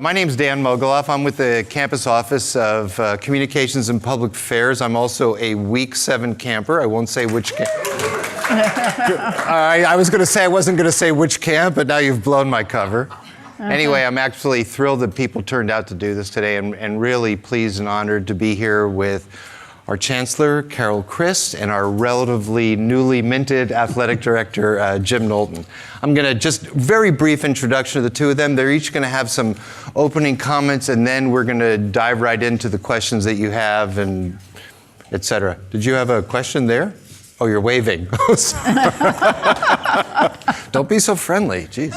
My name's Dan Mogoloff. I'm with the Campus Office of Communications and Public Affairs. I'm also a Week 7 camper. I won't say which camp. I was going to say I wasn't going to say which camp, but now you've blown my cover. Anyway, I'm actually thrilled that people turned out to do this today and really pleased and honored to be here with our Chancellor, Carol Christ, and our relatively newly minted Athletic Director, Jim Knowlton. I'm going to just very brief introduction of the two of them. They're each going to have some opening comments, and then we're going to dive right into the questions that you have, and et cetera. Did you have a question there? Oh, you're waving. Don't be so friendly, jeez.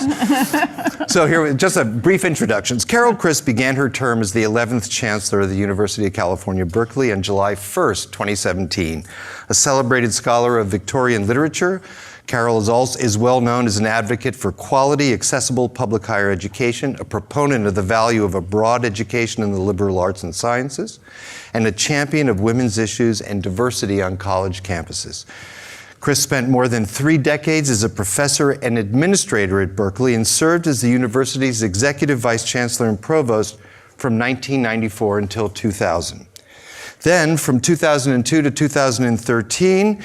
So here, just a brief introductions. Carol Christ began her term as the 11th Chancellor of the University of California, Berkeley on July 1st, 2017. A celebrated scholar of Victorian literature, Carol is well known as an advocate for quality, accessible public higher education, a proponent of the value of a broad education in the liberal arts and sciences, and a champion of women's issues and diversity on college campuses. Chris spent more than 3 decades as a professor and administrator at Berkeley and served as the university's executive vice chancellor and provost from 1994 until 2000. Then, from 2002 to 2013,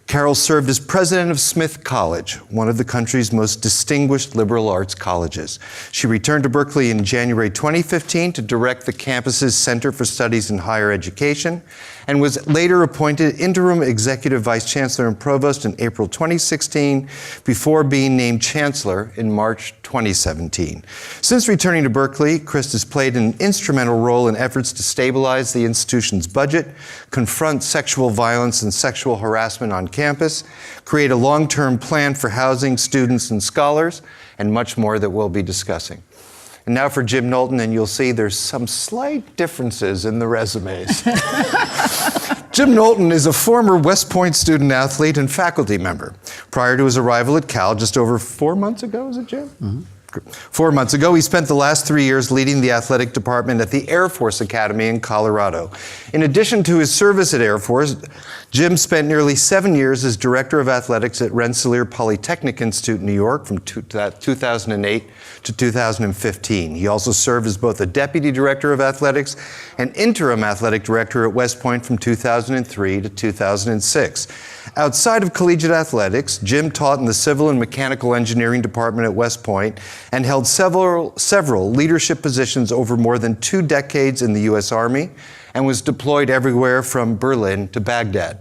Carol served as president of Smith College, one of the country's most distinguished liberal arts colleges. She returned to Berkeley in January 2015 to direct the campus's Center for Studies in Higher Education, and was later appointed interim executive vice chancellor and provost in April 2016, before being named chancellor in March 2017. Since returning to Berkeley, Christ has played an instrumental role in efforts to stabilize the institution's budget, confront sexual violence and sexual harassment on campus, create a long-term plan for housing students and scholars, and much more that we'll be discussing. And now for Jim Knowlton, and you'll see there's some slight differences in the resumes. Jim Knowlton is a former West Point student athlete and faculty member. Prior to his arrival at Cal just over 4 months ago, is it, Jim? Mm-hmm. 4 months ago, he spent the last 3 years leading the athletic department at the Air Force Academy in Colorado. In addition to his service at Air Force, Jim spent nearly 7 years as director of athletics at Rensselaer Polytechnic Institute in New York from 2008 to 2015. He also served as both a deputy director of athletics and interim athletic director at West Point from 2003 to 2006. Outside of collegiate athletics, Jim taught in the civil and mechanical engineering department at West Point and held several leadership positions over more than 2 decades in the U.S. Army and was deployed everywhere from Berlin to Baghdad.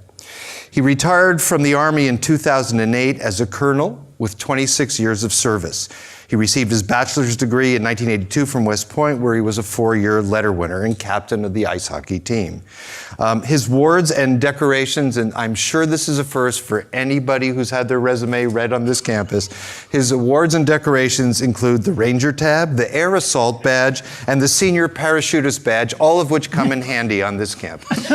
He retired from the Army in 2008 as a colonel with 26 years of service. He received his bachelor's degree in 1982 from West Point, where he was a 4-year letter winner and captain of the ice hockey team. His awards and decorations, and I'm sure this is a first for anybody who's had their resume read on this campus, his awards and decorations include the Ranger Tab, the Air Assault Badge, and the Senior Parachutist Badge, all of which come in handy on this campus.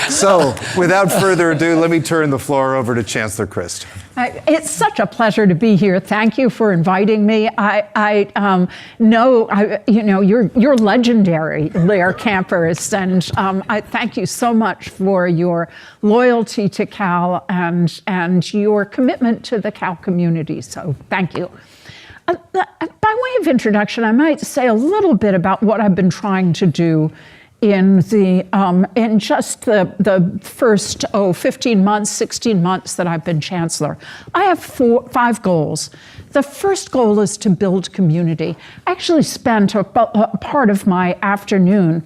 So, without further ado, let me turn the floor over to Chancellor Christ. It's such a pleasure to be here. Thank you for inviting me. I know you're legendary, Lair campers, and I thank you so much for your loyalty to Cal and your commitment to the Cal community. So, thank you. By way of introduction, I might say a little bit about what I've been trying to do in just the first 15 months, 16 months that I've been chancellor. I have 5 goals. The first goal is to build community. I actually spent a part of my afternoon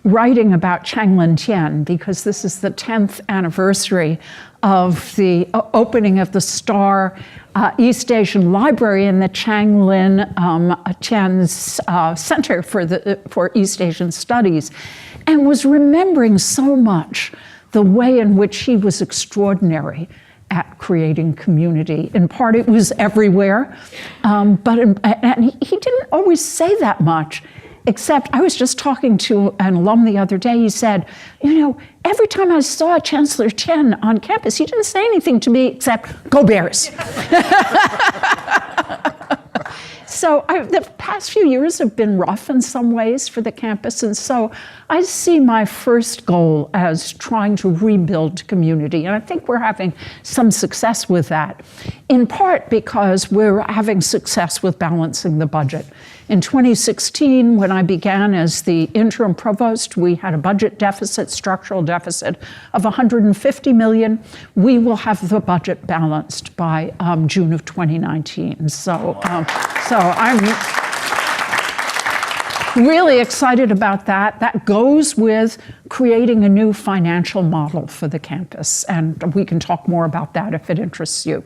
writing about Changlin Tien because this is the 10th anniversary of the opening of the Star East Asian Library in the Changlin Tien's Center for East Asian Studies, and was remembering so much the way in which he was extraordinary at creating community. In part, it was everywhere, and he didn't always say that much. Except I was just talking to an alum the other day. He said, every time I saw Chancellor Tien on campus, he didn't say anything to me except, "Go Bears." So the past few years have been rough in some ways for the campus, and so I see my first goal as trying to rebuild community, and I think we're having some success with that. in part because we're having success with balancing the budget. In 2016, when I began as the interim provost, we had a budget deficit, structural deficit of $150 million. We will have the budget balanced by June of 2019. So I'm really excited about that. That goes with creating a new financial model for the campus, and we can talk more about that if it interests you.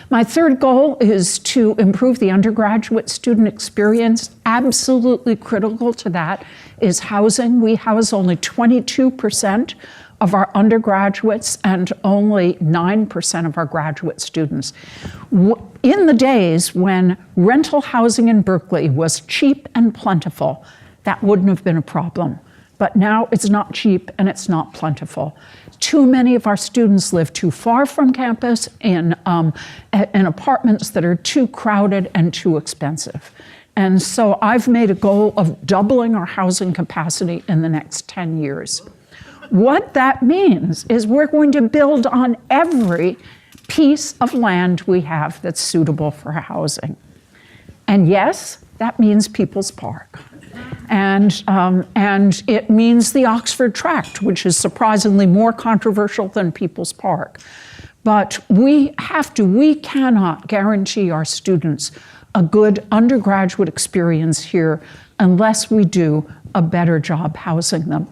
My third goal is to improve the undergraduate student experience. Absolutely critical to that is housing. We house only 22% of our undergraduates and only 9% of our graduate students. In the days when rental housing in Berkeley was cheap and plentiful, that wouldn't have been a problem. But now it's not cheap and it's not plentiful. Too many of our students live too far from campus in apartments that are too crowded and too expensive. And so I've made a goal of doubling our housing capacity in the next 10 years. What that means is we're going to build on every piece of land we have that's suitable for housing. And yes, that means People's Park. And it means the Oxford Tract, which is surprisingly more controversial than People's Park. But we cannot guarantee our students a good undergraduate experience here unless we do a better job housing them.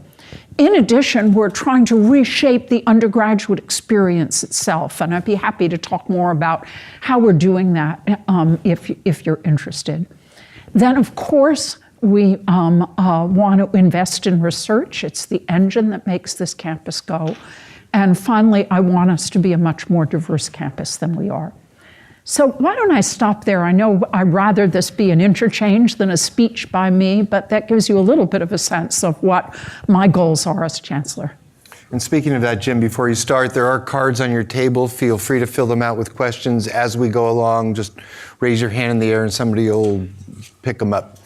In addition, we're trying to reshape the undergraduate experience itself, and I'd be happy to talk more about how we're doing that if you're interested. Then, of course, we want to invest in research. It's the engine that makes this campus go. And finally, I want us to be a much more diverse campus than we are. So why don't I stop there? I know I'd rather this be an interchange than a speech by me, but that gives you a little bit of a sense of what my goals are as Chancellor. And speaking of that, Jim, before you start, there are cards on your table. Feel free to fill them out with questions as we go along. Just raise your hand in the air and somebody will pick them up.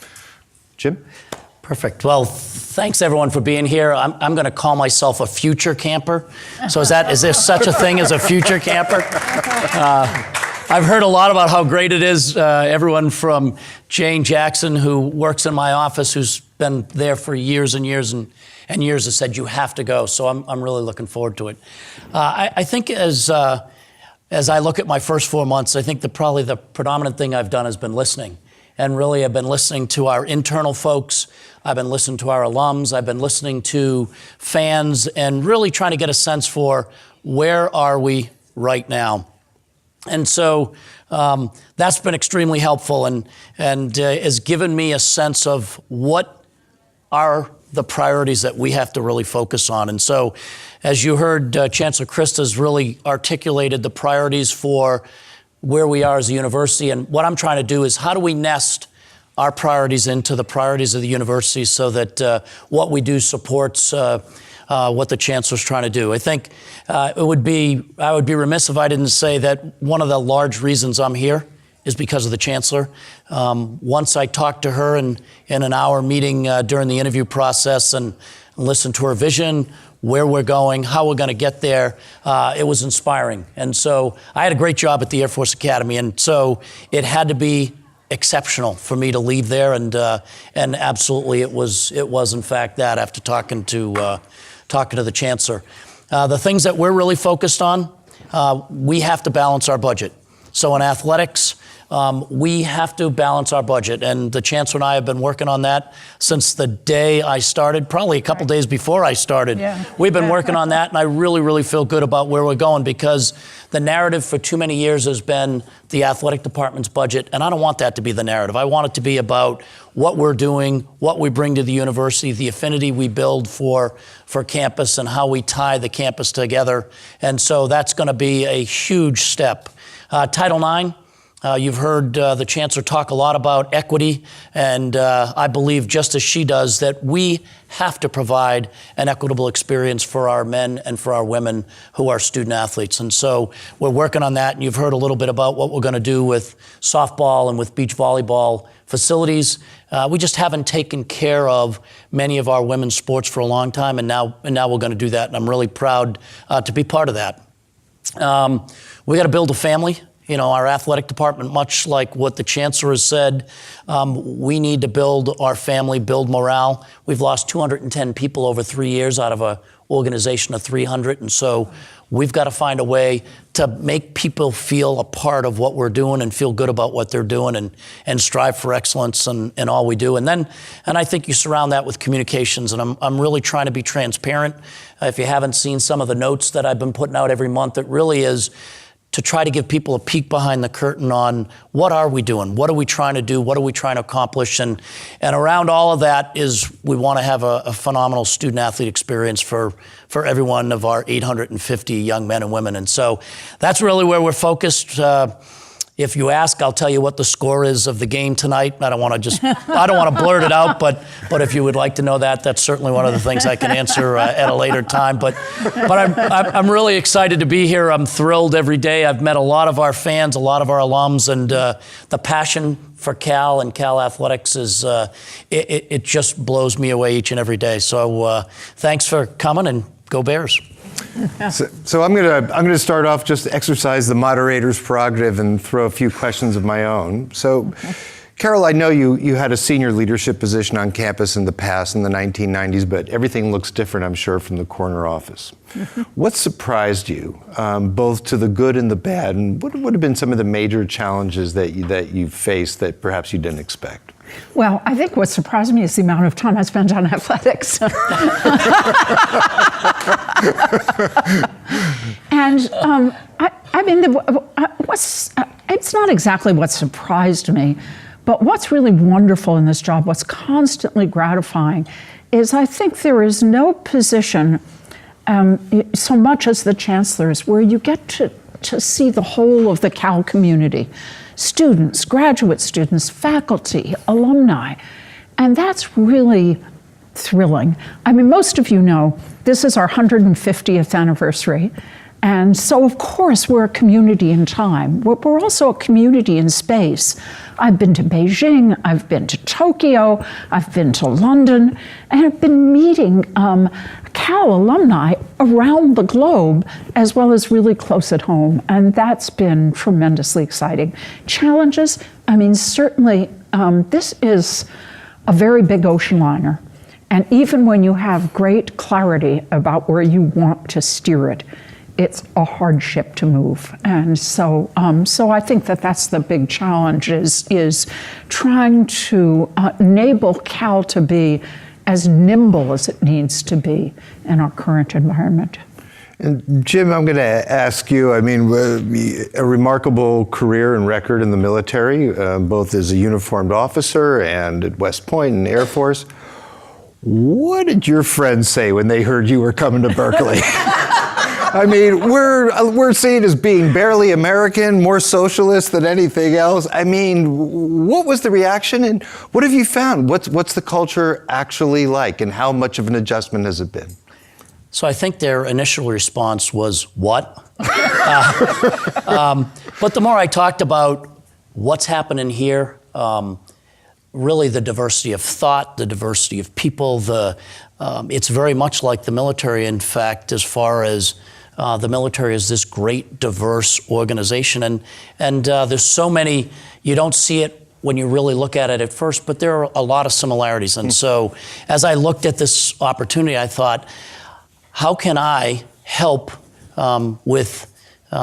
Jim? Perfect. Well, thanks everyone for being here. I'm going to call myself a future camper. So is there such a thing as a future camper? I've heard a lot about how great it is. Everyone from Jane Jackson, who works in my office, who's been there for years and years and years, has said you have to go. So I'm really looking forward to it. I think as I look at my first 4 months, I think probably the predominant thing I've done has been listening. And really, I've been listening to our internal folks. I've been listening to our alums. I've been listening to fans and really trying to get a sense for where are we right now. And so that's been extremely helpful and has given me a sense of what are the priorities that we have to really focus on. And so, as you heard, Chancellor Christa's really articulated the priorities for where we are as a university. And what I'm trying to do is how do we nest our priorities into the priorities of the university so that what we do supports what the Chancellor's trying to do. I think I would be remiss if I didn't say that one of the large reasons I'm here is because of the Chancellor. Once I talked to her in an hour meeting during the interview process and listened to her vision, where we're going, how we're going to get there, it was inspiring. And so I had a great job at the Air Force Academy, and so it had to be exceptional for me to leave there, and absolutely it was in fact that after talking to the Chancellor. The things that we're really focused on, we have to balance our budget. So in athletics, we have to balance our budget, and the Chancellor and I have been working on that since the day I started, probably a couple days before I started. Yeah. We've been working on that, and I really, really feel good about where we're going because the narrative for too many years has been the athletic department's budget, and I don't want that to be the narrative. I want it to be about what we're doing, what we bring to the university, the affinity we build for campus, and how we tie the campus together. And so that's going to be a huge step. Title IX. You've heard the Chancellor talk a lot about equity, and I believe, just as she does, that we have to provide an equitable experience for our men and for our women who are student athletes. And so we're working on that, and you've heard a little bit about what we're going to do with softball and with beach volleyball facilities. We just haven't taken care of many of our women's sports for a long time, and now we're going to do that, and I'm really proud to be part of that. We got to build a family. Our athletic department, much like what the Chancellor has said, we need to build our family, build morale. We've lost 210 people over 3 years out of an organization of 300, and so we've got to find a way to make people feel a part of what we're doing and feel good about what they're doing and strive for excellence in all we do. And I think you surround that with communications, and I'm really trying to be transparent. If you haven't seen some of the notes that I've been putting out every month, it really is to try to give people a peek behind the curtain on what are we doing, what are we trying to do, what are we trying to accomplish, and around all of that is we want to have a phenomenal student-athlete experience for every one of our 850 young men and women, and so that's really where we're focused. If you ask, I'll tell you what the score is of the game tonight. I don't want to blurt it out, but if you would like to know that, that's certainly one of the things I can answer at a later time. But I'm really excited to be here. I'm thrilled every day. I've met a lot of our fans, a lot of our alums, and the passion for Cal and Cal athletics is it just blows me away each and every day. So thanks for coming, and go Bears. So I'm gonna start off, just to exercise the moderator's prerogative and throw a few questions of my own. So, Carol, I know you had a senior leadership position on campus in the past, in the 1990s, but everything looks different, I'm sure, from the corner office. What surprised you, both to the good and the bad, and what would have been some of the major challenges that you faced that perhaps you didn't expect? Well, I think what surprised me is the amount of time I spent on athletics. And it's not exactly what surprised me, but what's really wonderful in this job, what's constantly gratifying, is I think there is no position so much as the Chancellor's where you get to see the whole of the Cal community. Students, graduate students, faculty, alumni. And that's really thrilling. I mean, most of you know this is our 150th anniversary. And so, of course, we're a community in time. We're also a community in space. I've been to Beijing, I've been to Tokyo, I've been to London, and I've been meeting Cal alumni around the globe, as well as really close at home. And that's been tremendously exciting. Challenges, I mean, certainly this is a very big ocean liner. And even when you have great clarity about where you want to steer it, it's a hard ship to move. And so I think that's the big challenge is trying to enable Cal to be as nimble as it needs to be in our current environment. And Jim, I'm going to ask you, I mean, a remarkable career and record in the military, both as a uniformed officer and at West Point and Air Force. What did your friends say when they heard you were coming to Berkeley? I mean, we're seen as being barely American, more socialist than anything else. I mean, what was the reaction, and what have you found? What's the culture actually like, and how much of an adjustment has it been? So I think their initial response was, what? But the more I talked about what's happening here, really the diversity of thought, the diversity of people, it's very much like the military, in fact, as far as the military is this great, diverse organization. And there's so many, you don't see it when you really look at it at first, but there are a lot of similarities. And so as I looked at this opportunity, I thought, how can I help with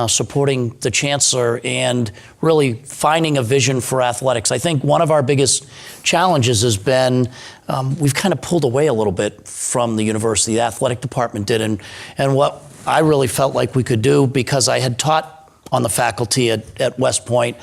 supporting the Chancellor and really finding a vision for athletics? I think one of our biggest challenges has been we've kind of pulled away a little bit from the university. The athletic department did, and what I really felt like we could do, because I had taught on the faculty at West Point,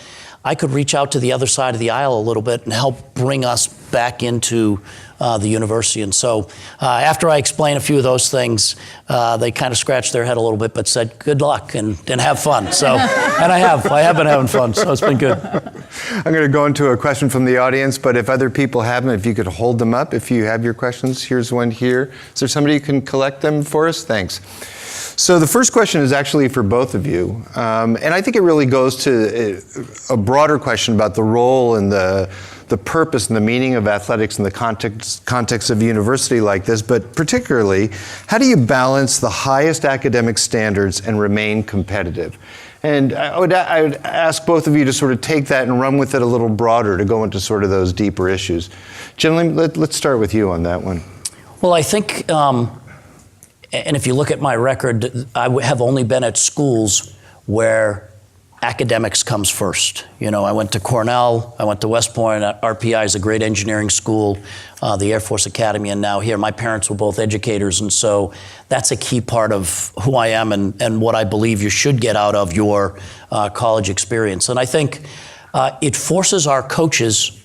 I could reach out to the other side of the aisle a little bit and help bring us back into the university. And so after I explained a few of those things, they kind of scratched their head a little bit, but said, good luck and have fun. So, and I have been having fun, so it's been good. I'm going to go into a question from the audience, but if other people have them, if you could hold them up, if you have your questions, here's one here. Is there somebody who can collect them for us? Thanks. So the first question is actually for both of you, and I think it really goes to a broader question about the role and the purpose and the meaning of athletics in the context of a university like this, but particularly, how do you balance the highest academic standards and remain competitive? And I would ask both of you to sort of take that and run with it a little broader, to go into sort of those deeper issues. Gentlemen, let's start with you on that one. Well, I think, and if you look at my record, I have only been at schools where academics comes first. You know, I went to Cornell, I went to West Point. RPI is a great engineering school, the Air Force Academy, and now here. My parents were both educators, and so that's a key part of who I am and what I believe you should get out of your college experience. And I think it forces our coaches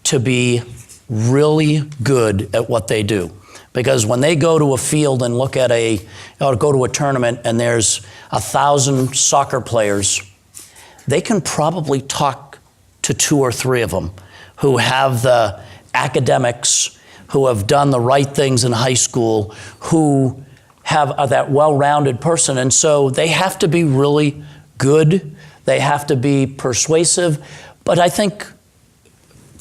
to be really good at what they do. Because when they go to a field and look at go to a tournament and there's 1,000 soccer players, they can probably talk to 2 or 3 of them who have the academics, who have done the right things in high school, who are that well-rounded person. And so they have to be really good. They have to be persuasive. But I think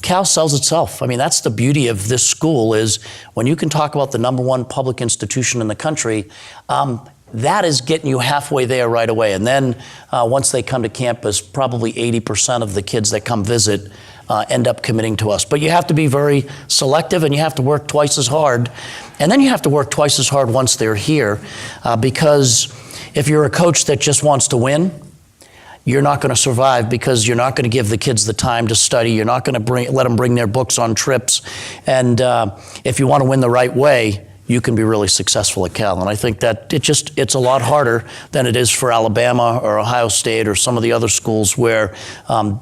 Cal sells itself. I mean, that's the beauty of this school, is when you can talk about the #1 public institution in the country, that is getting you halfway there right away. And then once they come to campus, probably 80% of the kids that come visit end up committing to us. But you have to be very selective, and you have to work twice as hard. And then you have to work twice as hard once they're here, because if you're a coach that just wants to win, you're not going to survive, because you're not going to give the kids the time to study. You're not going to let them bring their books on trips. And if you want to win the right way, you can be really successful at Cal. And I think that it's a lot harder than it is for Alabama or Ohio State or some of the other schools where, and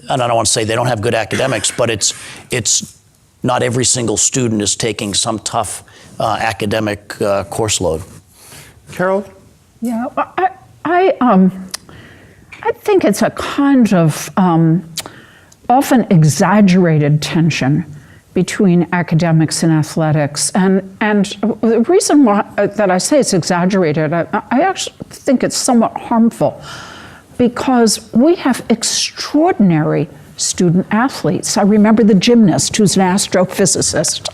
I don't want to say they don't have good academics, but it's not every single student is taking some tough academic course load. Carol? Yeah, I think it's a kind of often exaggerated tension between academics and athletics. And the reason why that I say it's exaggerated, I actually think it's somewhat harmful, because we have extraordinary student athletes. I remember the gymnast who's an astrophysicist,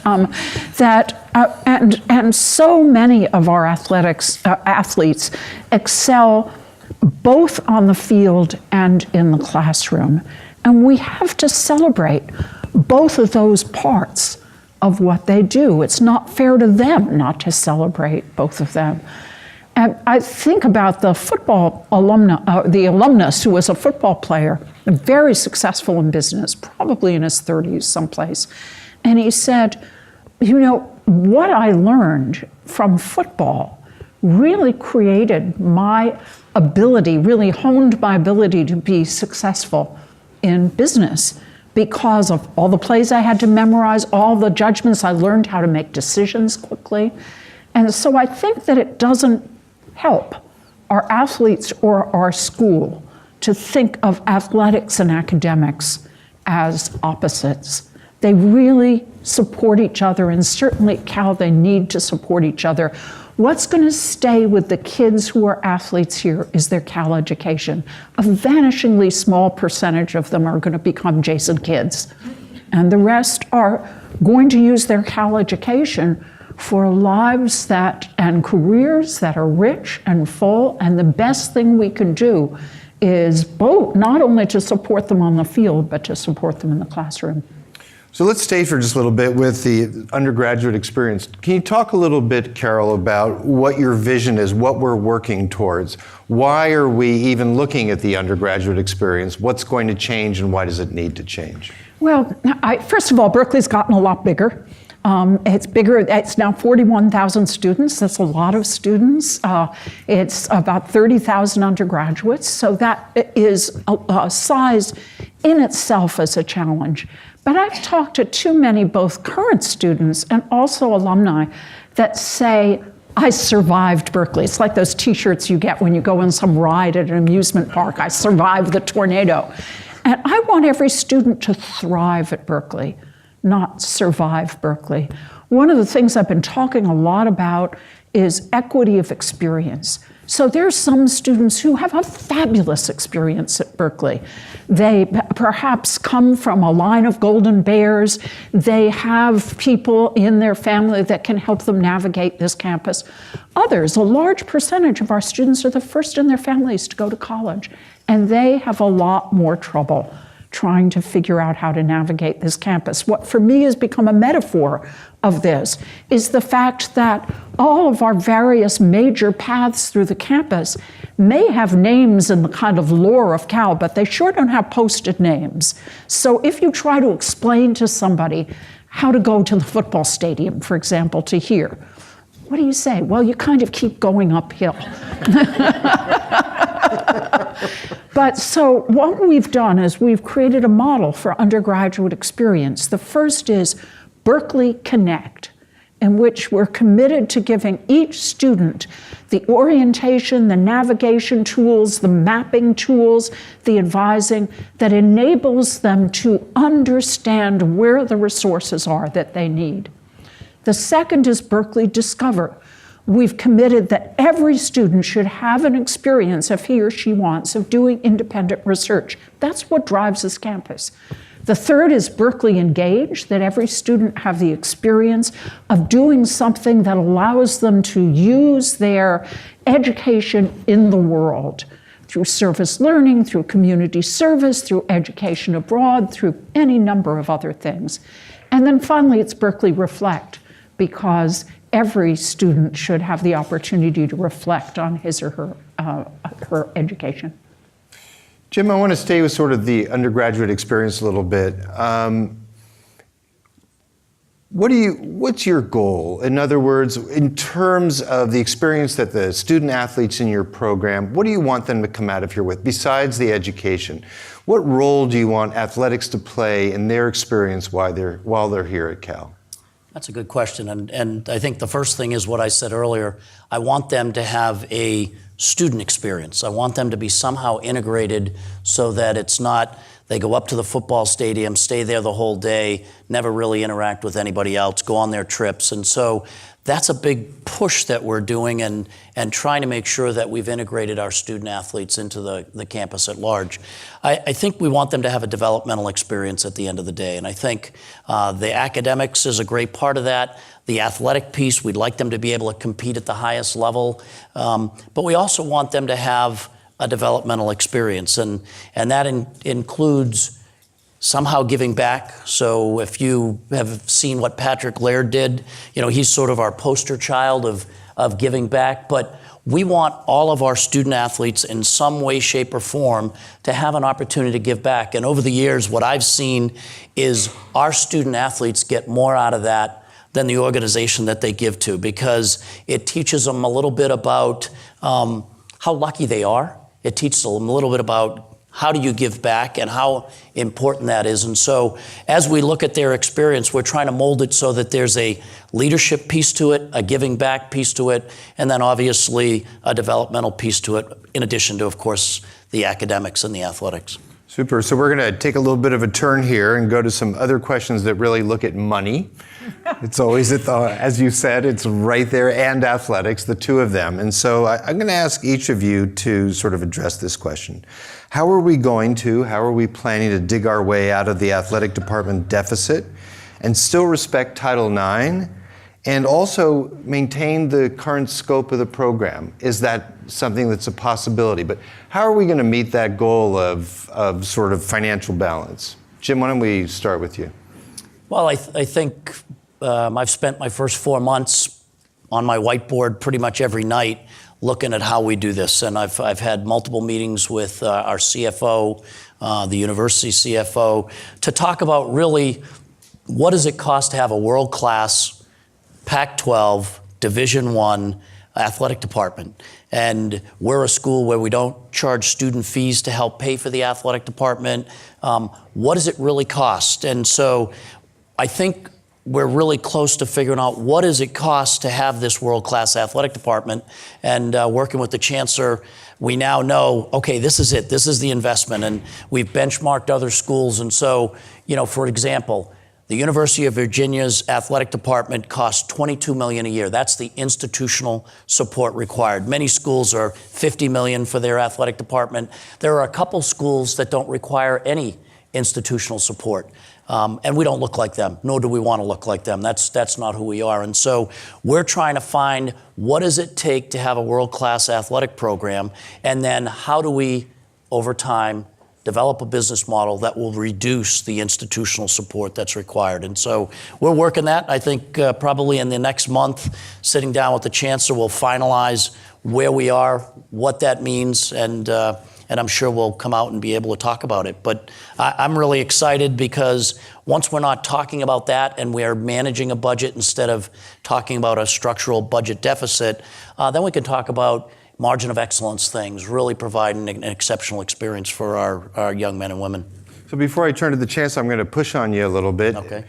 and so many of our athletes excel both on the field and in the classroom. And we have to celebrate both of those parts of what they do. It's not fair to them not to celebrate both of them. And I think about the football the alumnus who was a football player, very successful in business, probably in his 30s someplace. And he said, you know, what I learned from football really created my ability, really honed my ability to be successful in business, because of all the plays I had to memorize, all the judgments. I learned how to make decisions quickly. And so I think that it doesn't help our athletes or our school to think of athletics and academics as opposites. They really support each other, and certainly at Cal they need to support each other. What's going to stay with the kids who are athletes here is their Cal education. A vanishingly small percentage of them are going to become Jason kids. And the rest are going to use their Cal education for lives and careers that are rich and full. And the best thing we can do is both, not only to support them on the field, but to support them in the classroom. So let's stay for just a little bit with the undergraduate experience. Can you talk a little bit, Carol, about what your vision is, what we're working towards? Why are we even looking at the undergraduate experience? What's going to change, and why does it need to change? Well, first of all, Berkeley's gotten a lot bigger. It's bigger. It's now 41,000 students. That's a lot of students. It's about 30,000 undergraduates. So that is a size in itself as a challenge. But I've talked to too many both current students and also alumni that say, I survived Berkeley. It's like those t-shirts you get when you go on some ride at an amusement park. I survived the tornado. And I want every student to thrive at Berkeley, not survive Berkeley. One of the things I've been talking a lot about is equity of experience. So there's some students who have a fabulous experience at Berkeley. They perhaps come from a line of golden bears. They have people in their family that can help them navigate this campus. Others, a large percentage of our students are the first in their families to go to college, and they have a lot more trouble trying to figure out how to navigate this campus. What for me has become a metaphor of this is the fact that all of our various major paths through the campus may have names in the kind of lore of Cal, but they sure don't have posted names. So if you try to explain to somebody how to go to the football stadium, for example, to here, what do you say? Well, you kind of keep going uphill. But so what we've done is we've created a model for undergraduate experience. The first is Berkeley Connect, in which we're committed to giving each student the orientation, the navigation tools, the mapping tools, the advising that enables them to understand where the resources are that they need. The second is Berkeley Discover. We've committed that every student should have an experience, if he or she wants, of doing independent research. That's what drives this campus. The third is Berkeley Engaged, that every student have the experience of doing something that allows them to use their education in the world, through service learning, through community service, through education abroad, through any number of other things. And then finally, it's Berkeley Reflect, because every student should have the opportunity to reflect on his or her education. Jim, I want to stay with sort of the undergraduate experience a little bit. What's your goal? In other words, in terms of the experience that the student athletes in your program, what do you want them to come out of here with, besides the education? What role do you want athletics to play in their experience while they're here at Cal? That's a good question, and I think the first thing is what I said earlier. I want them to have a student experience. I want them to be somehow integrated so that it's not they go up to the football stadium, stay there the whole day, never really interact with anybody else, go on their trips. And so that's a big push that we're doing and trying to make sure that we've integrated our student athletes into the campus at large. I think we want them to have a developmental experience at the end of the day. And I think the academics is a great part of that. The athletic piece, we'd like them to be able to compete at the highest level. But we also want them to have a developmental experience. And that includes somehow giving back. So if you have seen what Patrick Laird did, he's sort of our poster child of giving back. But we want all of our student athletes in some way, shape, or form to have an opportunity to give back. And over the years, what I've seen is our student athletes get more out of that than the organization that they give to, because it teaches them a little bit about how lucky they are. It teaches them a little bit about how do you give back and how important that is. And so as we look at their experience, we're trying to mold it so that there's a leadership piece to it, a giving back piece to it, and then obviously a developmental piece to it, in addition to, of course, the academics and the athletics. Super. So we're going to take a little bit of a turn here and go to some other questions that really look at money. It's always, as you said, it's right there, and athletics, the two of them. And so I'm going to ask each of you to sort of address this question. How are we planning to dig our way out of the athletic department deficit and still respect Title IX and also maintain the current scope of the program? Is that something that's a possibility? But how are we going to meet that goal of sort of financial balance? Jim, why don't we start with you? Well, I think I've spent my first 4 months on my whiteboard pretty much every night looking at how we do this. And I've had multiple meetings with our CFO, the university CFO, to talk about really what does it cost to have a world-class Pac-12 Division I athletic department. And we're a school where we don't charge student fees to help pay for the athletic department. What does it really cost? And so I think we're really close to figuring out what does it cost to have this world-class athletic department. And working with the Chancellor, we now know, okay, this is it. This is the investment. And we've benchmarked other schools. And so, for example, The University of Virginia's athletic department costs $22 million a year. That's the institutional support required. Many schools are $50 million for their athletic department. There are a couple schools that don't require any institutional support. And we don't look like them, nor do we want to look like them. That's not who we are. And so we're trying to find what does it take to have a world-class athletic program, and then how do we, over time, develop a business model that will reduce the institutional support that's required. And so we're working that. I think probably in the next month, sitting down with the Chancellor, we'll finalize where we are, what that means, and I'm sure we'll come out and be able to talk about it. But I'm really excited because once we're not talking about that and we're managing a budget instead of talking about a structural budget deficit, then we can talk about margin of excellence things, really providing an exceptional experience for our young men and women. So before I turn to the Chancellor, I'm going to push on you a little bit. Okay.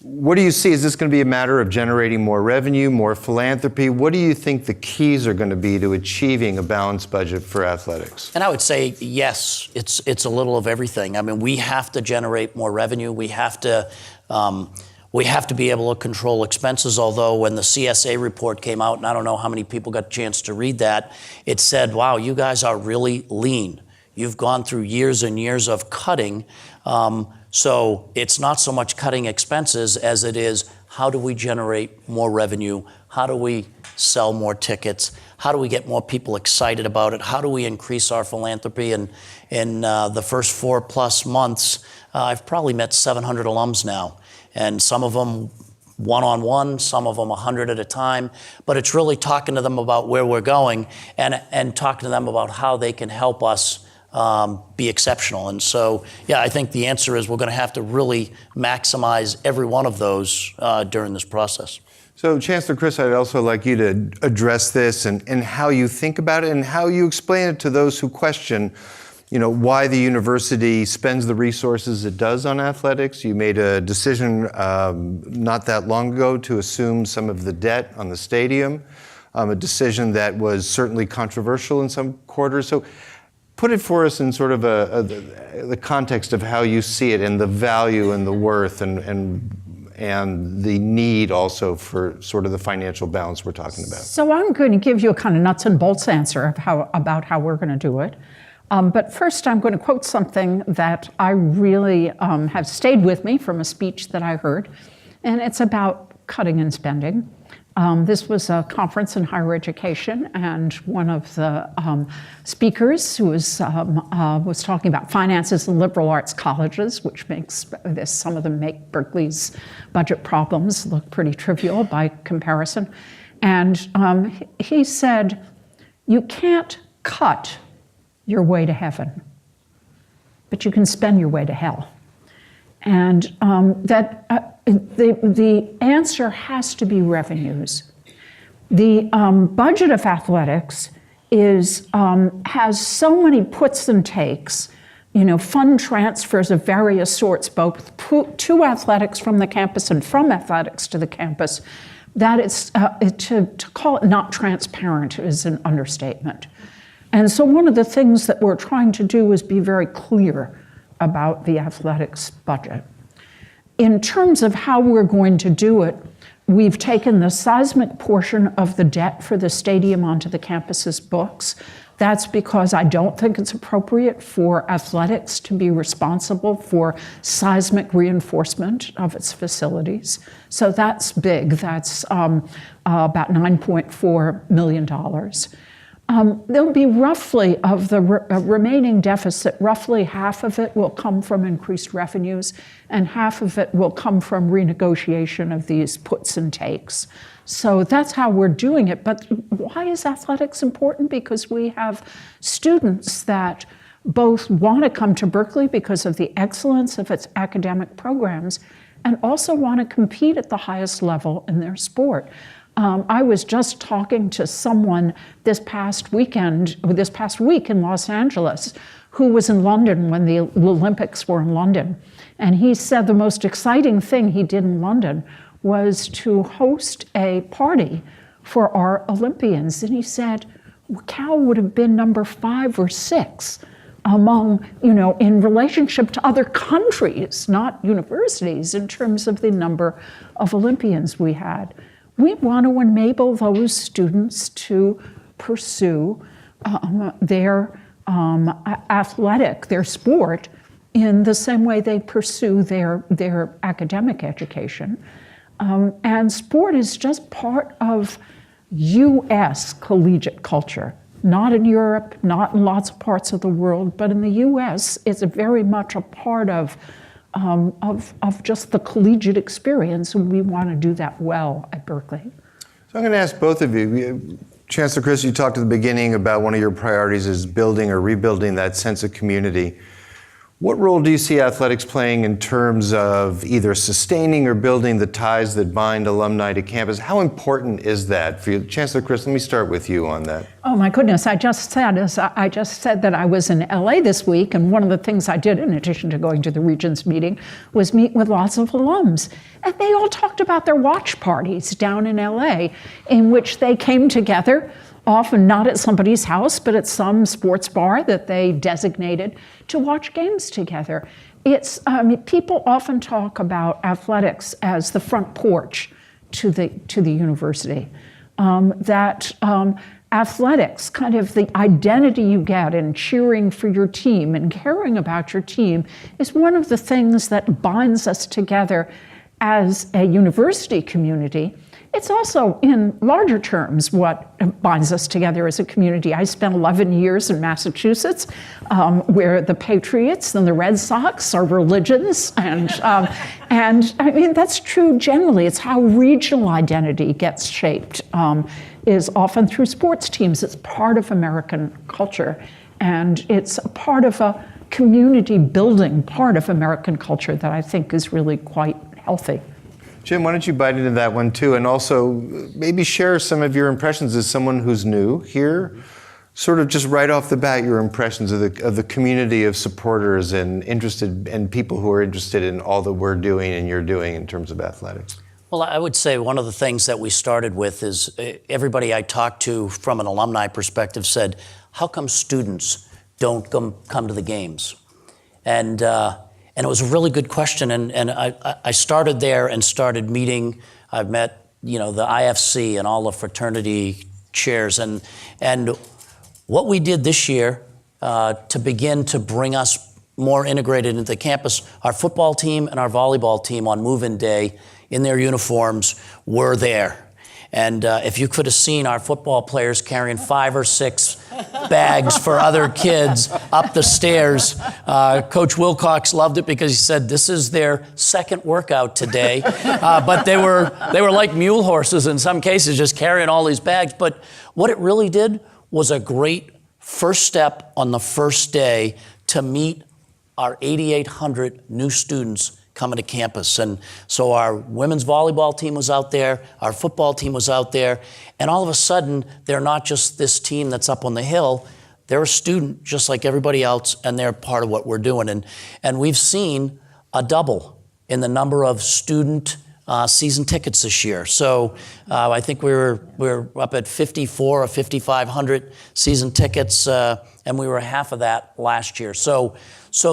What do you see? Is this going to be a matter of generating more revenue, more philanthropy? What do you think the keys are going to be to achieving a balanced budget for athletics? And I would say, yes, it's a little of everything. I mean, we have to generate more revenue. We have to be able to control expenses, although when the CSA report came out, and I don't know how many people got a chance to read that, it said, wow, you guys are really lean. You've gone through years and years of cutting. So it's not so much cutting expenses as it is how do we generate more revenue? How do we sell more tickets? How do we get more people excited about it? How do we increase our philanthropy? And in the first 4+ months, I've probably met 700 alums now. And some of them one-on-one, some of them 100 at a time. But it's really talking to them about where we're going and talking to them about how they can help us be exceptional. And so, yeah, I think the answer is we're going to have to really maximize every one of those during this process. So, Chancellor Chris, I'd also like you to address this and how you think about it and how you explain it to those who question, why the university spends the resources it does on athletics. You made a decision not that long ago to assume some of the debt on the stadium, a decision that was certainly controversial in some quarters. So put it for us in sort of the context of how you see it and the value and the worth and the need also for sort of the financial balance we're talking about. So I'm going to give you a kind of nuts and bolts answer about how we're going to do it. But first, I'm going to quote something that I really have stayed with me from a speech that I heard, and it's about cutting and spending. This was a conference in higher education, and one of the speakers who was talking about finances in liberal arts colleges, which makes this, some of them make Berkeley's budget problems look pretty trivial by comparison. And he said, you can't cut your way to heaven, but you can spend your way to hell. And the answer has to be revenues. The budget of athletics has so many puts and takes, fund transfers of various sorts, both to athletics from the campus and from athletics to the campus, that it's to call it not transparent is an understatement. And so one of the things that we're trying to do is be very clear about the athletics budget. In terms of how we're going to do it, we've taken the seismic portion of the debt for the stadium onto the campus's books. That's because I don't think it's appropriate for athletics to be responsible for seismic reinforcement of its facilities. So that's big. That's about $9.4 million. There'll be roughly, of the remaining deficit, roughly half of it will come from increased revenues and half of it will come from renegotiation of these puts and takes. So that's how we're doing it. But why is athletics important? Because we have students that both want to come to Berkeley because of the excellence of its academic programs and also want to compete at the highest level in their sport. I was just talking to someone this past week in Los Angeles who was in London when the Olympics were in London. And he said the most exciting thing he did in London was to host a party for our Olympians. And he said, Cal would have been number 5 or 6 among, in relationship to other countries, not universities, in terms of the number of Olympians we had. We want to enable those students to pursue their their sport, in the same way they pursue their academic education. And sport is just part of U.S. collegiate culture. Not in Europe, not in lots of parts of the world, but in the U.S., it's very much a part of just the collegiate experience, and we want to do that well at Berkeley. So I'm going to ask both of you. Chancellor Chris, you talked at the beginning about one of your priorities is building or rebuilding that sense of community. What role do you see athletics playing in terms of either sustaining or building the ties that bind alumni to campus? How important is that for you? Chancellor Chris, let me start with you on that. Oh my goodness, I just said that I was in LA this week, and one of the things I did, in addition to going to the Regents meeting, was meet with lots of alums. And they all talked about their watch parties down in LA, in which they came together, often not at somebody's house, but at some sports bar that they designated, to watch games together. People often talk about athletics as the front porch to the university. Athletics, kind of the identity you get in cheering for your team and caring about your team, is one of the things that binds us together as a university community. It's also, in larger terms, what binds us together as a community. I spent 11 years in Massachusetts, where the Patriots and the Red Sox are religions, and I mean, that's true generally. It's how regional identity gets shaped, is often through sports teams. It's part of American culture, and it's a part of a community building part of American culture that I think is really quite healthy. Jim, why don't you bite into that one too, and also maybe share some of your impressions as someone who's new here, sort of just right off the bat, your impressions of the community of supporters and people who are interested in all that we're doing and you're doing in terms of athletics. Well, I would say one of the things that we started with is everybody I talked to from an alumni perspective said, how come students don't come to the games? And it was a really good question, and I started there and started meeting. I've met, the IFC and all the fraternity chairs, and what we did this year to begin to bring us more integrated into the campus, our football team and our volleyball team on move-in day in their uniforms were there. And if you could have seen our football players carrying 5 or 6 bags for other kids up the stairs, Coach Wilcox loved it because he said this is their second workout today. But they were like mule horses in some cases, just carrying all these bags. But what it really did was a great first step on the first day to meet our 8,800 new students coming to campus. And so our women's volleyball team was out there, our football team was out there, and all of a sudden, they're not just this team that's up on the hill, they're a student just like everybody else, and they're part of what we're doing. And we've seen a double in the number of student season tickets this year. So I think we're up at 54 or 5,500 season tickets, and we were half of that last year. So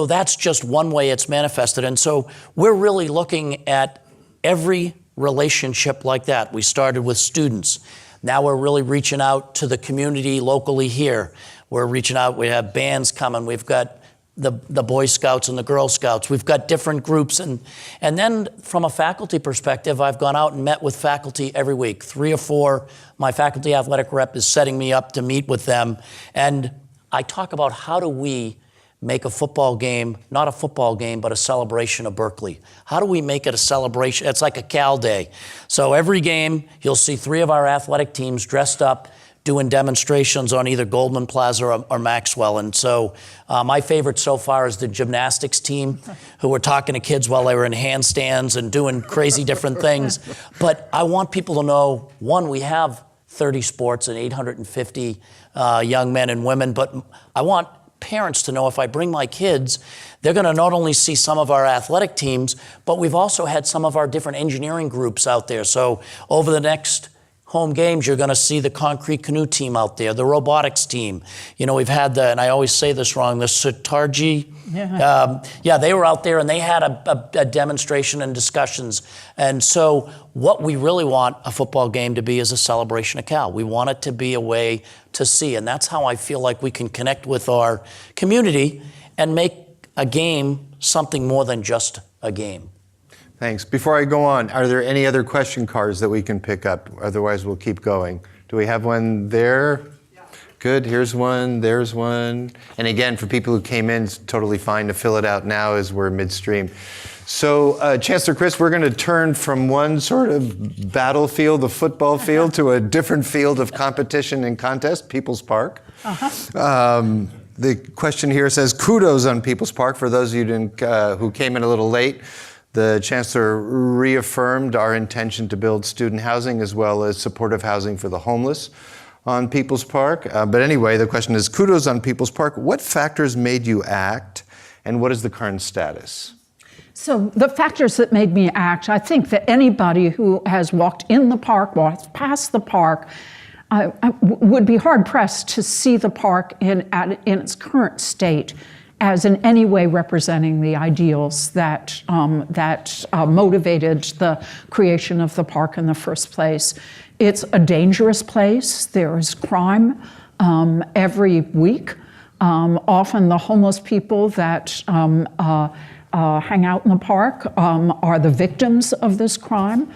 that's just one way it's manifested. And so we're really looking at every relationship like that. We started with students. Now we're really reaching out to the community locally here. We're reaching out. We have bands coming. We've got the Boy Scouts and the Girl Scouts. We've got different groups. And then from a faculty perspective, I've gone out and met with faculty every week. 3 or 4, my faculty athletic rep is setting me up to meet with them. And I talk about how do we make a football game, not a football game, but a celebration of Berkeley. How do we make it a celebration? It's like a Cal Day. So every game, you'll see 3 of our athletic teams dressed up, doing demonstrations on either Goldman Plaza or Maxwell. And so my favorite so far is the gymnastics team, who were talking to kids while they were in handstands and doing crazy different things. But I want people to know, one, we have 30 sports and 850 young men and women, but I want parents to know if I bring my kids, they're going to not only see some of our athletic teams, but we've also had some of our different engineering groups out there. So over the next home games, you're going to see the concrete canoe team out there, the robotics team. You know, we've had and I always say this wrong, the Sitarji. Yeah, they were out there and they had a demonstration and discussions. And so what we really want a football game to be is a celebration of Cal. We want it to be a way to see. And that's how I feel like we can connect with our community and make a game something more than just a game. Thanks. Before I go on, are there any other question cards that we can pick up? Otherwise, we'll keep going. Do we have one there? Yeah. Good. Here's one. There's one. And again, for people who came in, it's totally fine to fill it out now as we're midstream. So, Chancellor Chris, we're going to turn from one sort of battlefield, the football field, to a different field of competition and contest, People's Park. The question here says, kudos on People's Park. For those of you who came in a little late, the Chancellor reaffirmed our intention to build student housing as well as supportive housing for the homeless on People's Park. But anyway, the question is, kudos on People's Park. What factors made you act, and what is the current status? So the factors that made me act, I think that anybody who has walked in the park, walked past the park, I would be hard-pressed to see the park in its current state as in any way representing the ideals that motivated the creation of the park in the first place. It's a dangerous place. There is crime every week. Often the homeless people that hang out in the park are the victims of this crime.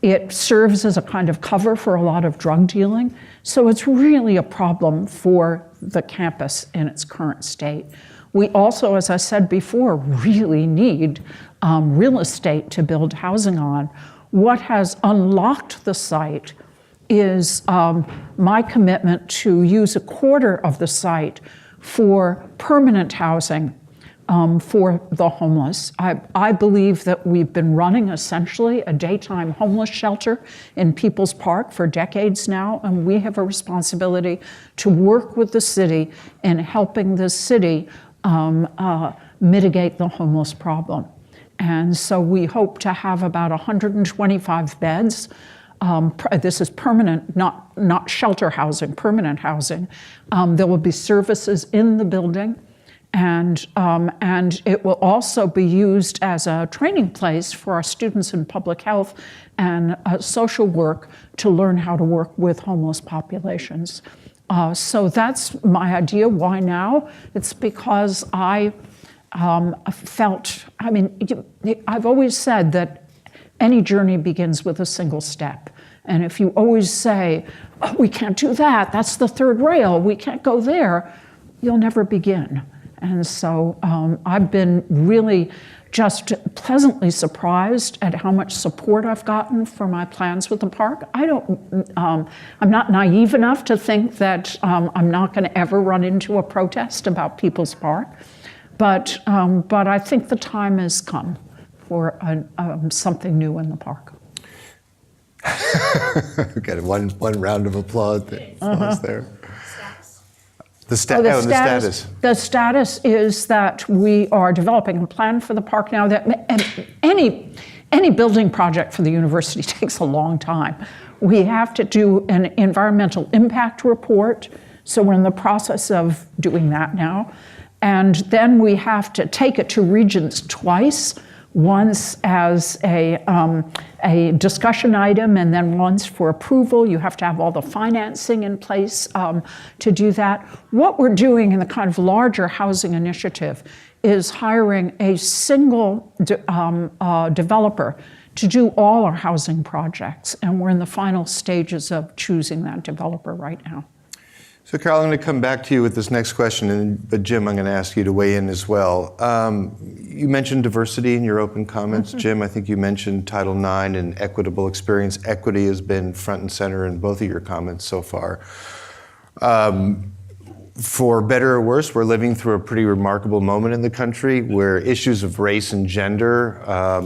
It serves as a kind of cover for a lot of drug dealing. So it's really a problem for the campus in its current state. We also, as I said before, really need real estate to build housing on. What has unlocked the site is my commitment to use a quarter of the site for permanent housing for the homeless. I believe that we've been running essentially a daytime homeless shelter in People's Park for decades now, and we have a responsibility to work with the city in helping the city mitigate the homeless problem. And so we hope to have about 125 beds. This is permanent, not shelter housing, permanent housing. There will be services in the building. And it will also be used as a training place for our students in public health and social work to learn how to work with homeless populations. So that's my idea. Why now? It's because I felt, I've always said that any journey begins with a single step. And if you always say, oh, we can't do that, that's the third rail, we can't go there, you'll never begin. And so I've been really just pleasantly surprised at how much support I've gotten for my plans with the park. I'm not naive enough to think that I'm not going to ever run into a protest about People's Park, but I think the time has come for something new in the park. Got one round of applause there. The status. The status is that we are developing a plan for the park now. That any building project for the university takes a long time. We have to do an environmental impact report, so we're in the process of doing that now. And then we have to take it to Regents twice, once as a discussion item and then once for approval. You have to have all the financing in place to do that. What we're doing in the kind of larger housing initiative is hiring a single developer to do all our housing projects. And we're in the final stages of choosing that developer right now. So, Carol, I'm going to come back to you with this next question, but Jim, I'm going to ask you to weigh in as well. You mentioned diversity in your open comments. Mm-hmm. Jim, I think you mentioned Title IX and equitable experience. Equity has been front and center in both of your comments so far. For better or worse, we're living through a pretty remarkable moment in the country where issues of race and gender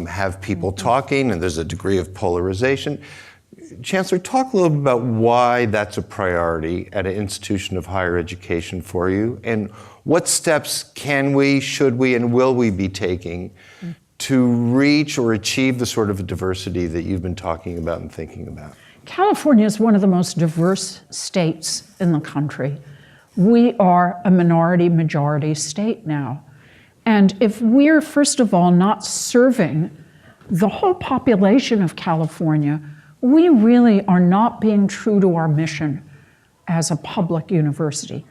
have people talking, and there's a degree of polarization. Chancellor, talk a little bit about why that's a priority at an institution of higher education for you, and what steps can we, should we, and will we be taking to reach or achieve the sort of diversity that you've been talking about and thinking about? California is one of the most diverse states in the country. We are a minority-majority state now. And if we're, first of all, not serving the whole population of California, we really are not being true to our mission as a public university.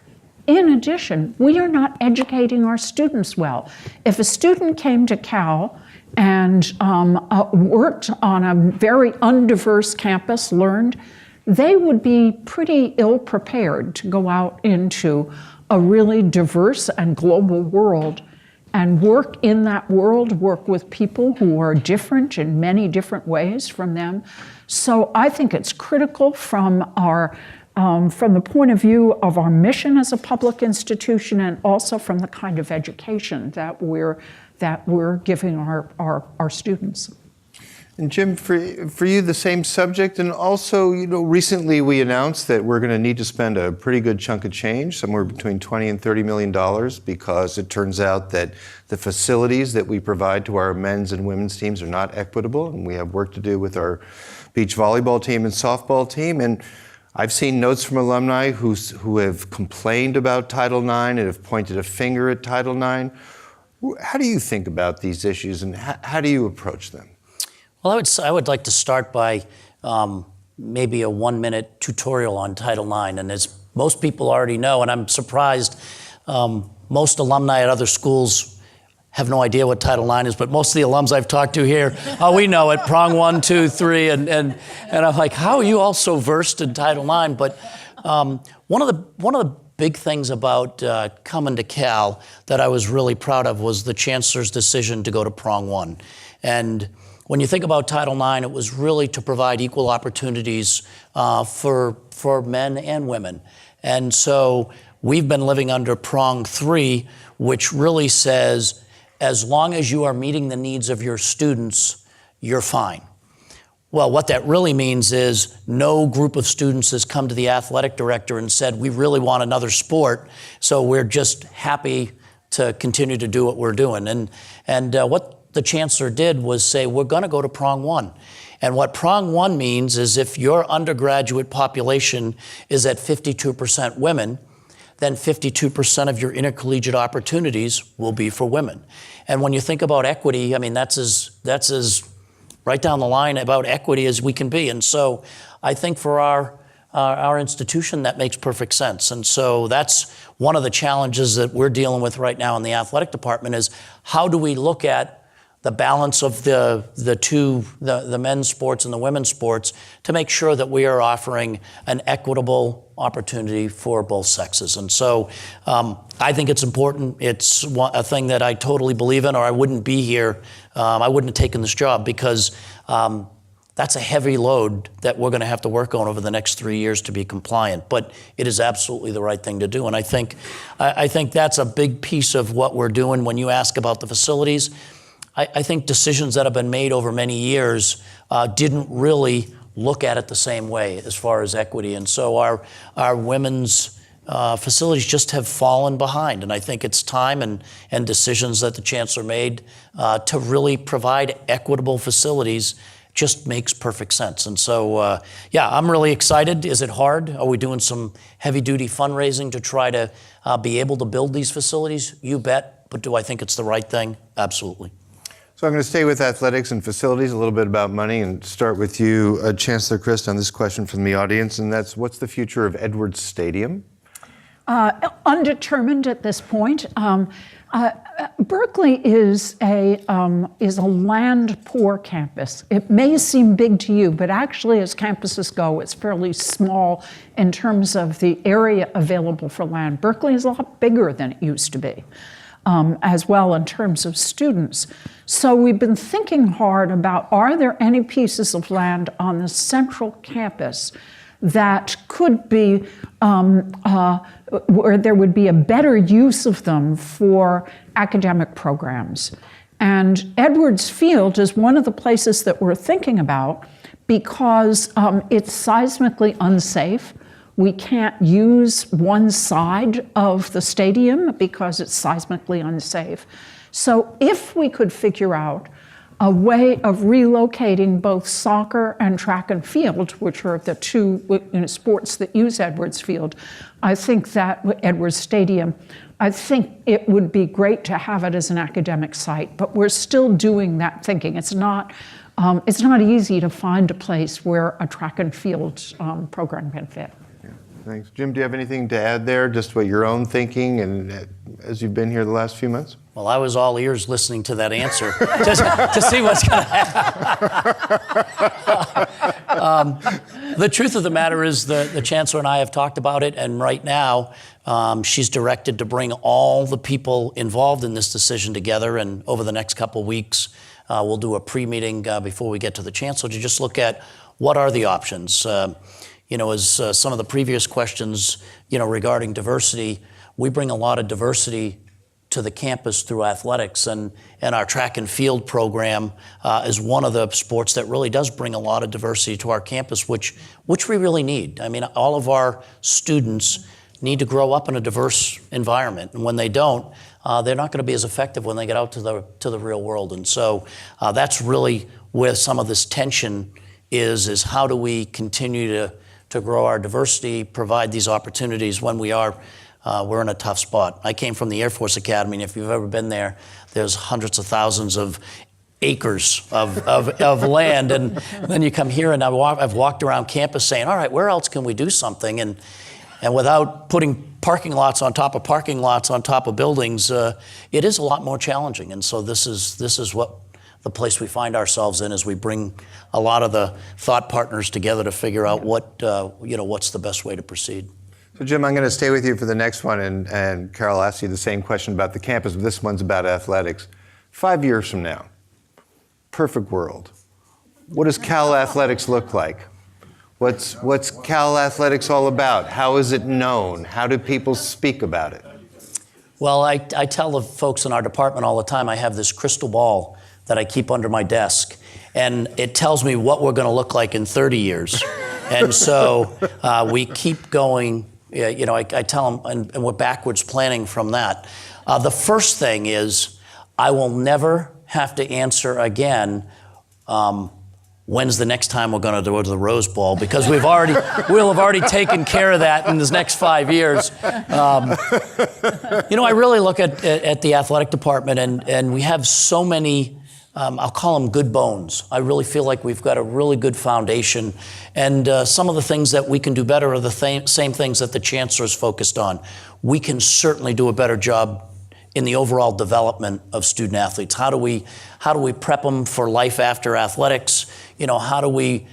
In addition, we are not educating our students well. If a student came to Cal and worked on a very undiverse campus, learned, they would be pretty ill prepared to go out into a really diverse and global world and work in that world, work with people who are different in many different ways from them. So I think it's critical from the point of view of our mission as a public institution, and also from the kind of education that we're giving our students. And Jim, for you, the same subject, and also, recently we announced that we're going to need to spend a pretty good chunk of change, somewhere between $20 and $30 million, because it turns out that the facilities that we provide to our men's and women's teams are not equitable, and we have work to do with our beach volleyball team and softball team. And I've seen notes from alumni who have complained about Title IX and have pointed a finger at Title IX. How do you think about these issues, and how do you approach them? Well, I would like to start by maybe a 1-minute tutorial on Title IX. And as most people already know, and I'm surprised, most alumni at other schools have no idea what Title IX is, but most of the alums I've talked to here, we know it, prong 1, 2, 3, and I'm like, how are you all so versed in Title IX? But one of the big things about coming to Cal that I was really proud of was the Chancellor's decision to go to prong 1. And when you think about Title IX, it was really to provide equal opportunities for men and women. And so we've been living under prong 3, which really says, as long as you are meeting the needs of your students, you're fine. Well, what that really means is no group of students has come to the athletic director and said, we really want another sport, so we're just happy to continue to do what we're doing. And what the Chancellor did was say, we're going to go to prong 1. And what prong 1 means is if your undergraduate population is at 52% women, then 52% of your intercollegiate opportunities will be for women. And when you think about equity, I mean, that's as right down the line about equity as we can be. And so I think for our institution, that makes perfect sense. And so that's one of the challenges that we're dealing with right now in the athletic department is how do we look at the balance of the men's sports and the women's sports to make sure that we are offering an equitable opportunity for both sexes. And so I think it's important. It's a thing that I totally believe in, or I wouldn't be here. I wouldn't have taken this job because that's a heavy load that we're going to have to work on over the next 3 years to be compliant. But it is absolutely the right thing to do. And I think that's a big piece of what we're doing when you ask about the facilities. I think decisions that have been made over many years didn't really look at it the same way as far as equity. And so our women's facilities just have fallen behind. And I think it's time and decisions that the Chancellor made to really provide equitable facilities just makes perfect sense. And so, I'm really excited. Is it hard? Are we doing some heavy-duty fundraising to try to be able to build these facilities? You bet. But do I think it's the right thing? Absolutely. So I'm going to stay with athletics and facilities, a little bit about money, and start with you, Chancellor Christ, on this question from the audience, and that's, what's the future of Edwards Stadium? Undetermined at this point. Berkeley is a land-poor campus. It may seem big to you, but actually as campuses go, it's fairly small in terms of the area available for land. Berkeley is a lot bigger than it used to be. As well in terms of students. So we've been thinking hard about, are there any pieces of land on the central campus that could be, where there would be a better use of them for academic programs? And Edwards Field is one of the places that we're thinking about because it's seismically unsafe. We can't use one side of the stadium because it's seismically unsafe. So if we could figure out a way of relocating both soccer and track and field, which are the two sports that use Edwards Field. I think that Edwards Stadium, I think it would be great to have it as an academic site, but we're still doing that thinking. It's not easy to find a place where a track and field program can fit. Yeah, thanks. Jim, do you have anything to add there, just what your own thinking and as you've been here the last few months? Well, I was all ears listening to that answer to see what's going to happen. The truth of the matter is the Chancellor and I have talked about it, and right now she's directed to bring all the people involved in this decision together, and over the next couple of weeks, we'll do a pre-meeting before we get to the Chancellor to just look at what are the options. As some of the previous questions, regarding diversity, we bring a lot of diversity to the campus through athletics, and our track and field program is one of the sports that really does bring a lot of diversity to our campus, which we really need. I mean, all of our students need to grow up in a diverse environment, and when they don't, they're not going to be as effective when they get out to the real world. And so that's really where some of this tension is how do we continue to grow our diversity, provide these opportunities when we're in a tough spot. I came from the Air Force Academy, and if you've ever been there, there's hundreds of thousands of acres of land, and then you come here, and I've walked around campus saying, all right, where else can we do something? And without putting parking lots on top of parking lots on top of buildings, it is a lot more challenging. And so this is what the place we find ourselves in as we bring a lot of the thought partners together to figure out what's the best way to proceed. So Jim, I'm going to stay with you for the next one, and Carol asked you the same question about the campus, but this one's about athletics. 5 years from now, perfect world, what does Cal Athletics look like? What's Cal Athletics all about? How is it known? How do people speak about it? Well, I tell the folks in our department all the time, I have this crystal ball that I keep under my desk, and it tells me what we're going to look like in 30 years. And so we keep going. I tell them, and we're backwards planning from that. The first thing is, I will never have to answer again, when's the next time we're going to go to the Rose Bowl, because we'll have already taken care of that in this next 5 years. I really look at the athletic department, and we have so many, I'll call them good bones. I really feel like we've got a really good foundation, and some of the things that we can do better are the same things that the Chancellor is focused on. We can certainly do a better job in the overall development of student athletes. How do we prep them for life after athletics? How do we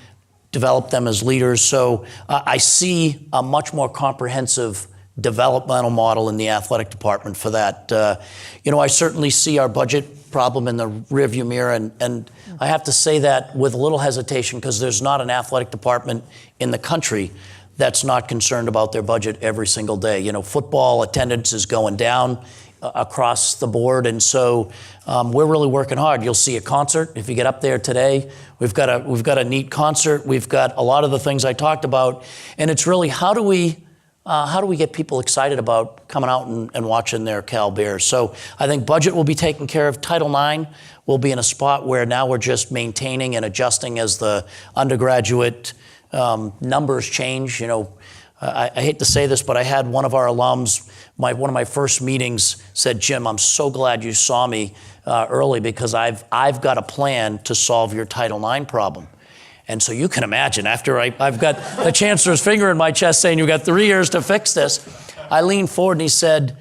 develop them as leaders? So I see a much more comprehensive developmental model in the athletic department for that. I certainly see our budget problem in the rearview mirror, and I have to say that with a little hesitation, because there's not an athletic department in the country that's not concerned about their budget every single day. Football attendance is going down across the board, and so we're really working hard. You'll see a concert if you get up there today. We've got a neat concert. We've got a lot of the things I talked about, and it's really how do we get people excited about coming out and watching their Cal Bears? So I think budget will be taken care of. Title IX will be in a spot where now we're just maintaining and adjusting as the undergraduate numbers change. I hate to say this, but I had one of our alums, one of my first meetings, said, Jim, I'm so glad you saw me early, because I've got a plan to solve your Title IX problem. And so you can imagine, after I've got the Chancellor's finger in my chest saying, you've got 3 years to fix this, I leaned forward and he said,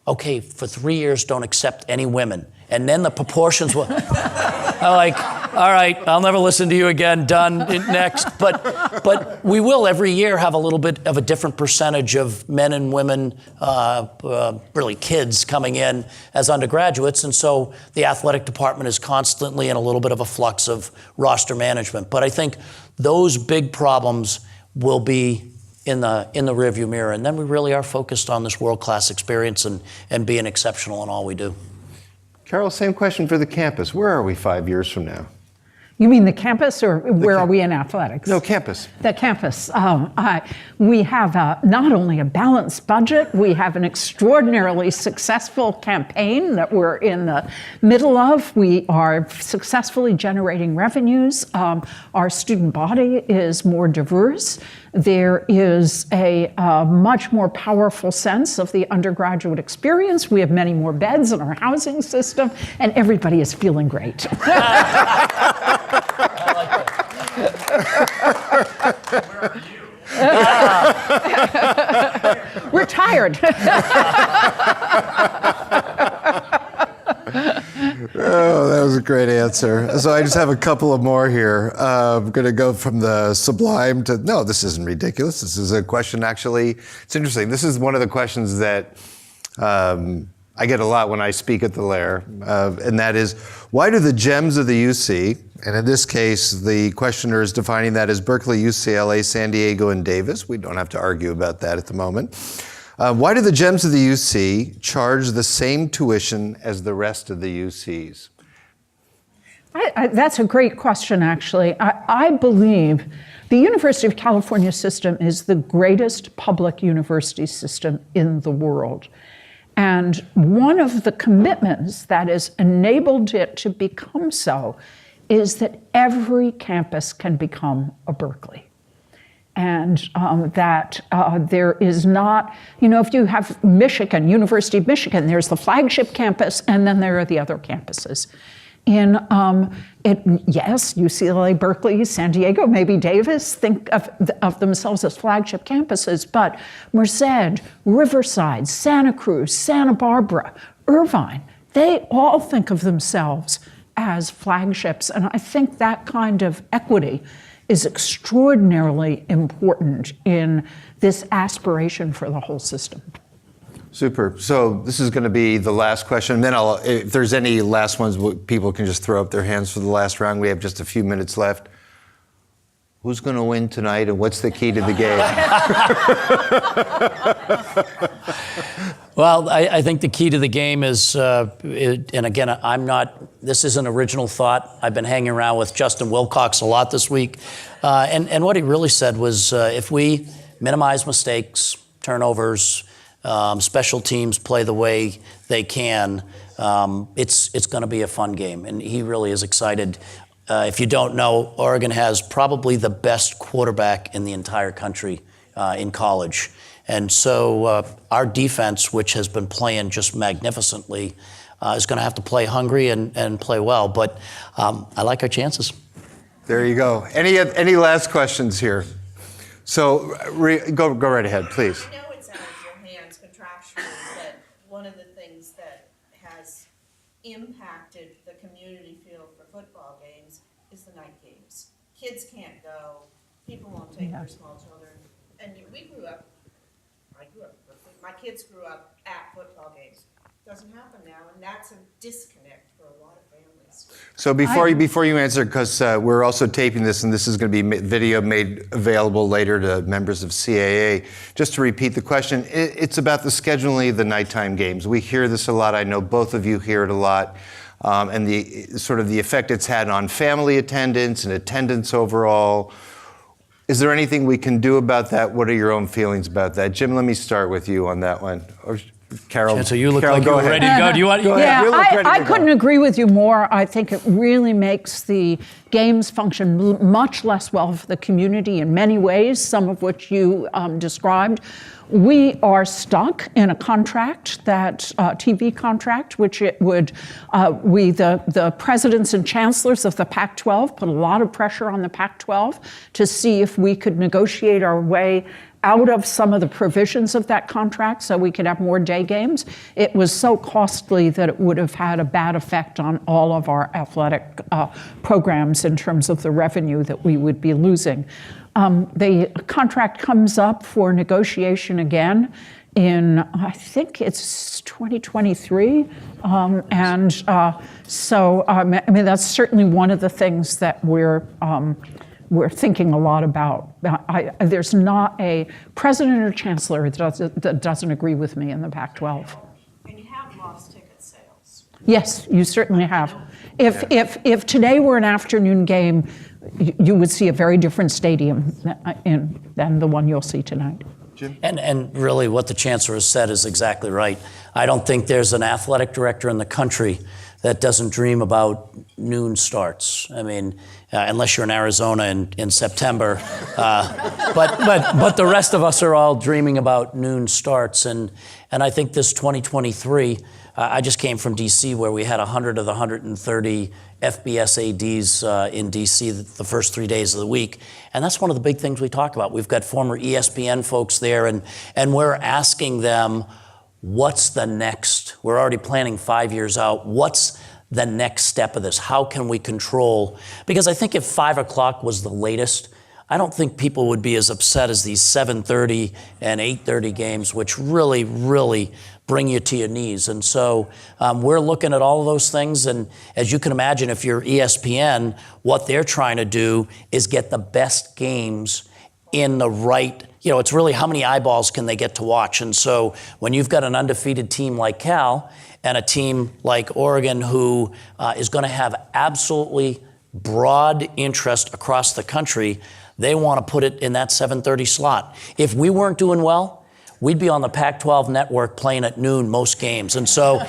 okay, for 3 years, don't accept any women. And then the proportions were, I'm like, all right, I'll never listen to you again, done, next. But we will every year have a little bit of a different percentage of men and women, really kids, coming in as undergraduates. And so the athletic department is constantly in a little bit of a flux of roster management. But I think those big problems will be in the rearview mirror. And then we really are focused on this world-class experience and being exceptional in all we do. Carol, same question for the campus. Where are we 5 years from now? You mean the campus, or where are we in athletics? No, campus. The campus. We have not only a balanced budget, we have an extraordinarily successful campaign that we're in the middle of. We are successfully generating revenues. Our student body is more diverse. There is a much more powerful sense of the undergraduate experience. We have many more beds in our housing system, and everybody is feeling great. We're tired. Oh, that was a great answer. So I just have a couple of more here. I'm going to go from the sublime to, no, this isn't ridiculous. This is a question, actually, it's interesting. This is one of the questions that I get a lot when I speak at the Lair, and that is, why do the gems of the UC, and in this case, the questioner is defining that as Berkeley, UCLA, San Diego, and Davis. We don't have to argue about that at the moment. Why do the gems of the UC charge the same tuition as the rest of the UCs? That's a great question, actually. I believe the University of California system is the greatest public university system in the world. And one of the commitments that has enabled it to become so is that every campus can become a Berkeley. And that there is not, if you have Michigan, University of Michigan, there's the flagship campus, and then there are the other campuses. Yes, UCLA, Berkeley, San Diego, maybe Davis think of themselves as flagship campuses, but Merced, Riverside, Santa Cruz, Santa Barbara, Irvine, they all think of themselves as flagships. And I think that kind of equity is extraordinarily important in this aspiration for the whole system. Super. So this is going to be the last question. Then if there's any last ones, people can just throw up their hands for the last round. We have just a few minutes left. Who's going to win tonight, and what's the key to the game? Well, I think the key to the game is, and again, this is an original thought. I've been hanging around with Justin Wilcox a lot this week. And what he really said was, if we minimize mistakes, turnovers, special teams play the way they can, it's going to be a fun game. And he really is excited. If you don't know, Oregon has probably the best quarterback in the entire country in college. And so our defense, which has been playing just magnificently, is going to have to play hungry and play well. But I like our chances. There you go. Any last questions here? So go right ahead, please. I know it's out of your hands contractually, but one of the things that has impacted the community field for football games is the night games. Kids can't go. People won't take their small children. And I grew up, my kids grew up at football games. Doesn't happen now, and that's a disconnect for a lot of families. So before you answer, because we're also taping this, and this is going to be video made available later to members of CAA, just to repeat the question, it's about the scheduling of the nighttime games. We hear this a lot. I know both of you hear it a lot. And the sort of the effect it's had on family attendance and attendance overall. Is there anything we can do about that? What are your own feelings about that? Jim, let me start with you on that one. Or Carol. So you look like you're ready to go. Do you want? Go ahead. Yeah, I couldn't agree with you more. I think it really makes the games function much less well for the community in many ways, some of which you described. We are stuck in a contract, that TV contract, which it would, the presidents and chancellors of the Pac-12 put a lot of pressure on the Pac-12 to see if we could negotiate our way out of some of the provisions of that contract so we could have more day games. It was so costly that it would have had a bad effect on all of our athletic programs in terms of the revenue that we would be losing. The contract comes up for negotiation again in, I think it's 2023. So that's certainly one of the things that we're thinking a lot about. There's not a president or chancellor that doesn't agree with me in the Pac-12. And you have lost ticket sales. Yes, you certainly have. If today were an afternoon game, you would see a very different stadium than the one you'll see tonight. And really what the Chancellor has said is exactly right. I don't think there's an athletic director in the country that doesn't dream about noon starts. I mean, unless you're in Arizona in September. But the rest of us are all dreaming about noon starts. And I think this 2023, I just came from D.C. where we had 100 of the 130 FBS ADs in D.C. the first 3 days of the week. And that's one of the big things we talk about. We've got former ESPN folks there, and we're asking them, what's the next? We're already planning 5 years out. What's the next step of this? How can we control? Because I think if 5 o'clock was the latest, I don't think people would be as upset as these 7:30 and 8:30 games, which really, really bring you to your knees. And so we're looking at all of those things. And as you can imagine, if you're ESPN, what they're trying to do is get the best games in the right, it's really how many eyeballs can they get to watch. And so when you've got an undefeated team like Cal and a team like Oregon who is going to have absolutely broad interest across the country, they want to put it in that 7:30 slot. If we weren't doing well, we'd be on the Pac-12 network playing at noon most games. And so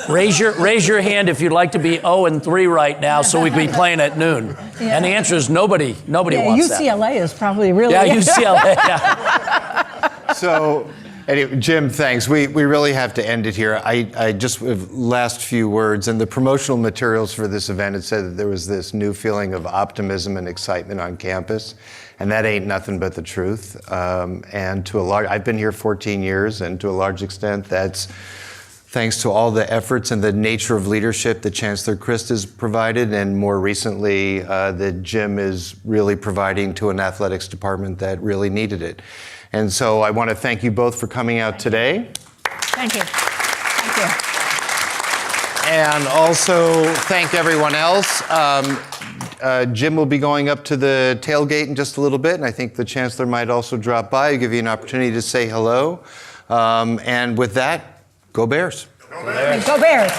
raise your hand if you'd like to be 0-3 right now so we'd be playing at noon. Yeah. And the answer is nobody wants that. UCLA is probably really... Yeah, UCLA, yeah. So, anyway, Jim, thanks. We really have to end it here. I just, last few words, and the promotional materials for this event, it said that there was this new feeling of optimism and excitement on campus. And that ain't nothing but the truth. And I've been here 14 years, and to a large extent, that's thanks to all the efforts and the nature of leadership that Chancellor Christ has provided, and more recently, that Jim is really providing to an athletics department that really needed it. And so I want to thank you both for coming out today. Thank you. Thank you. And also thank everyone else. Jim will be going up to the tailgate in just a little bit, and I think the Chancellor might also drop by, give you an opportunity to say hello. And with that, go Bears. Go Bears.